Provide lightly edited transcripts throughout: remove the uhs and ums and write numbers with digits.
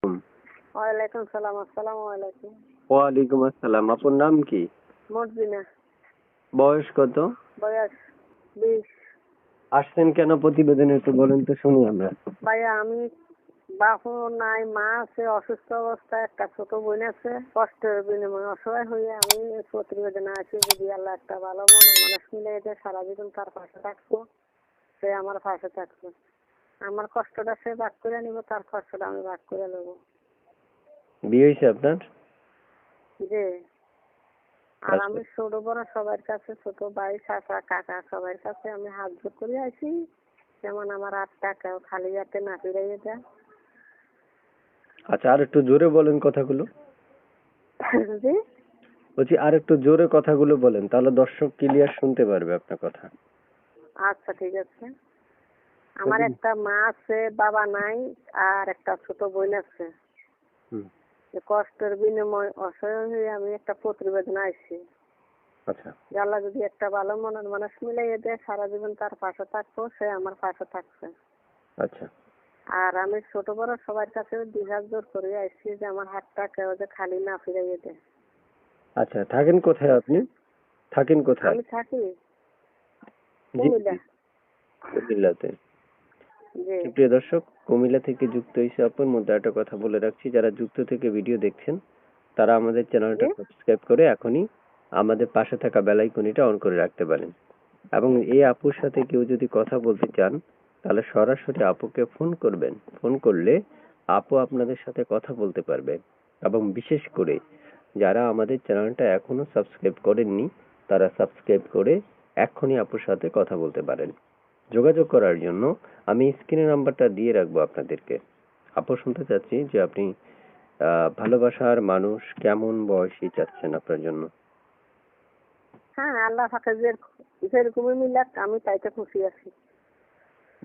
ওয়ালাইকুম সালাম। আসসালামু আলাইকুম। ওয়ালাইকুম আসসালাম। আপনার নাম কি? মর্জিনা। বয়স কত? বয়স 20। আসছেন কেন প্রতিবেদনে একটু বলেন তো শুনি আমরা। ভাইয়া আমি বাপু নাই, মা আছে অসুস্থ অবস্থায়, একটা ছোট বোন আছে। কষ্টের বিনিময়ে অসহায় হয়ে আমি প্রতিবেদনে আছি। যদি আল্লাহ একটা ভালো মানুষ মিলে যে সারা জীবন তার পাশে থাকবো, সে আমার পাশে থাকবে। আমার কষ্টটা সে ভাগ করে নিব, তার কষ্টটা আমি ভাগ করে নেবো। বিয়ে হয়েছে আপনার? জি। আর আমি ছোট বড় সবার কাছে, ছোট ভাই চাচা কাকা সবার কাছে আমি হাত জোর করে আছি, যেমন আমার 8 টাকা খালি হাতে না ফিরাইয়ে দেয়। আচ্ছা, আর একটু জোরে বলেন কথাগুলো। জি। বলছি আর একটু জোরে কথাগুলো বলেন, তাহলে দর্শক ক্লিয়ার শুনতে পারবে আপনার কথা। আচ্ছা ঠিক আছে। আমার একটা মা আছে, বাবা নাই, আর একটা ছোট বোন আছে। কষ্টের বিনিময় অসহায় হয়ে আমি একটা প্রতিবেদন আইছি। আচ্ছা আল্লাহ যদি একটা ভালো মনের মানুষ মিলাইয়ে দেয়, সারা জীবন তার পাশে থাকবো, সে আমার পাশে থাকছে। আচ্ছা আর আমি ছোট বড় সবার কাছে 2 হাত জোর করে আইছি যে আমার হাতটা কেউ যে খালি না ফিরাইয়ে দেয়। আচ্ছা, থাকেন কোথায় আপনি? থাকেন কোথায়? আমি থাকি জি কুমিল্লা। কুমিল্লাতে। জি। প্রিয় দর্শক, কুমিল্লা থেকে যুক্ত হয়েছে আপনার মধ্যে একটা কথা বলে রাখছি, যারা যুক্ত থেকে ভিডিও দেখছেন তারা আমাদের চ্যানেলটা সাবস্ক্রাইব করে এখনই আমাদের পাশে থাকা বেল আইকনটা অন করে রাখতে পারেন। এবং এই আপুর সাথে কেউ যদি কথা বলতে চান তাহলে সরাসরি আপুকে ফোন করবেন। ফোন করলে আপু আপনাদের সাথে কথা বলতে পারবে। এবং বিশেষ করে যারা আমাদের চ্যানেলটা এখনো সাবস্ক্রাইব করেননি তারা সাবস্ক্রাইব করে এখনই আপুর সাথে কথা বলতে পারেন। যোগাযোগ করার জন্য আমি স্ক্রিনে নাম্বারটা দিয়ে রাখবো আপনাদেরকে। আপু, শুনতে চাচ্ছি যে আপনি ভালোবাসার মানুষ কেমন বয়সী চাচ্ছেন আপনার জন্য? হ্যাঁ, আল্লাহ পাকে যেরকমই মিলাক আমি তাইতে খুশি আছি।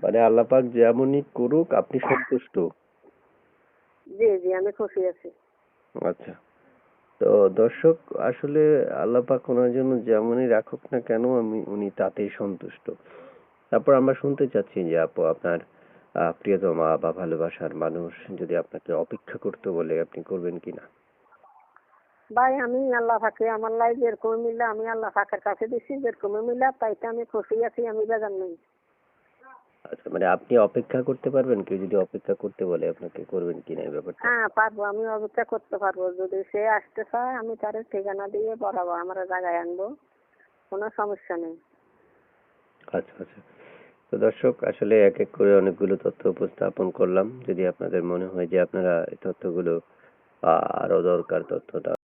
মানে আল্লাহ পাক যেমনই করুক আপনি সন্তুষ্ট? জি জি, আমি খুশি আছি। আচ্ছা, তো দর্শক, আসলে আল্লাহ পাক ওনার জন্য যেমনই রাখুক না কেন উনি তাতেই সন্তুষ্ট। তারপর আমরা শুনতে চাচ্ছি যে আপু আপনার প্রিয়তমা বা ভালোবাসার মানুষ যদি আপনাকে অপেক্ষা করতে বলে আপনি করবেন কিনা? ভাই আমি আল্লাহ পাকে আমার লাইফ যেরকম মিলা আমি আল্লাহ পাকের কাছে দিছি, যেরকম মিলা তাইতে আমি খুশি আছি, আমি বেজার নেই। আচ্ছা, মানে আপনি অপেক্ষা করতে পারবেন? কেউ যদি অপেক্ষা করতে বলে আপনাকে করবেন কিনা এই ব্যাপারটা? হ্যাঁ পারবো, আমি অপেক্ষা করতে পারবো। যদি সে আসতে চায় আমি তার ঠিকানা দিয়ে বরাবর আমার জায়গায় আনবো, কোনো সমস্যা নেই। আচ্ছা আচ্ছা, তো দর্শক, আসলে এক এক করে অনেকগুলো তথ্য উপস্থাপন করলাম। যদি আপনাদের মনে হয় যে আপনারা এই তথ্যগুলো আরো দরকার তথ্যটা